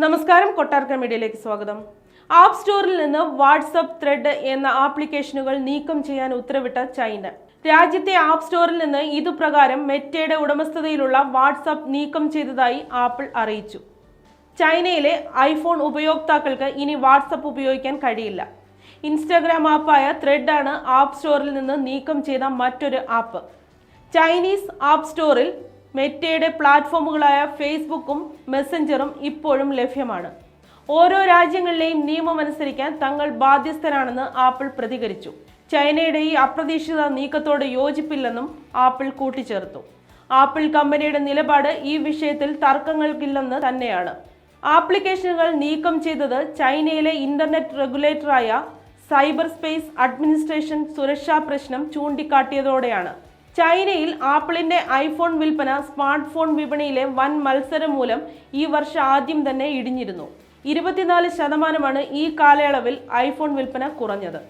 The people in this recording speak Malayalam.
നമസ്കാരം, കൊട്ടാരക്കര മീഡിയയിലേക്ക് സ്വാഗതം. ആപ്പ് സ്റ്റോറിൽ നിന്ന് വാട്സ്ആപ്പ് ത്രെഡ് എന്ന ആപ്ലിക്കേഷനുകൾ നീക്കം ചെയ്യാൻ ഉത്തരവിട്ട ചൈന. രാജ്യത്തെ ആപ്പ് സ്റ്റോറിൽ നിന്ന് ഇതുപ്രകാരം മെറ്റയുടെ ഉടമസ്ഥതയിലുള്ള വാട്സ്ആപ്പ് നീക്കം ചെയ്തതായി ആപ്പിൾ അറിയിച്ചു. ചൈനയിലെ ഐഫോൺ ഉപയോക്താക്കൾക്ക് ഇനി വാട്സ്ആപ്പ് ഉപയോഗിക്കാൻ കഴിയില്ല. ഇൻസ്റ്റാഗ്രാം ആപ്പായ ത്രെഡ് ആണ് ആപ്പ് സ്റ്റോറിൽ നിന്ന് നീക്കം ചെയ്ത മറ്റൊരു ആപ്പ്. ചൈനീസ് ആപ്പ് സ്റ്റോറിൽ മെറ്റയുടെ പ്ലാറ്റ്ഫോമുകളായ ഫേസ്ബുക്കും മെസ്സഞ്ചറും ഇപ്പോഴും ലഭ്യമാണ്. ഓരോ രാജ്യങ്ങളിലെയും നിയമമനുസരിക്കാൻ തങ്ങൾ ബാധ്യസ്ഥരാണെന്ന് ആപ്പിൾ പ്രതികരിച്ചു. ചൈനയുടെ ഈ അപ്രതീക്ഷിത നീക്കത്തോട് യോജിപ്പില്ലെന്നും ആപ്പിൾ കൂട്ടിച്ചേർത്തു. ആപ്പിൾ കമ്പനിയുടെ നിലപാട് ഈ വിഷയത്തിൽ തർക്കങ്ങൾക്കില്ലെന്ന് തന്നെയാണ്. ആപ്ലിക്കേഷനുകൾ നീക്കം ചെയ്തത് ചൈനയിലെ ഇന്റർനെറ്റ് റെഗുലേറ്ററായ സൈബർ സ്പേസ് അഡ്മിനിസ്ട്രേഷൻ സുരക്ഷാ പ്രശ്നം ചൂണ്ടിക്കാട്ടിയതോടെയാണ്. ചൈനയിൽ ആപ്പിളിന്റെ ഐഫോൺ വിൽപ്പന സ്മാർട്ട് ഫോൺ വിപണിയിലെ വൻ മത്സരം മൂലം ഈ വർഷം ആദ്യം തന്നെ ഇടിഞ്ഞിരുന്നു. 24% ഈ കാലയളവിൽ ഐഫോൺ വിൽപ്പന കുറഞ്ഞത്.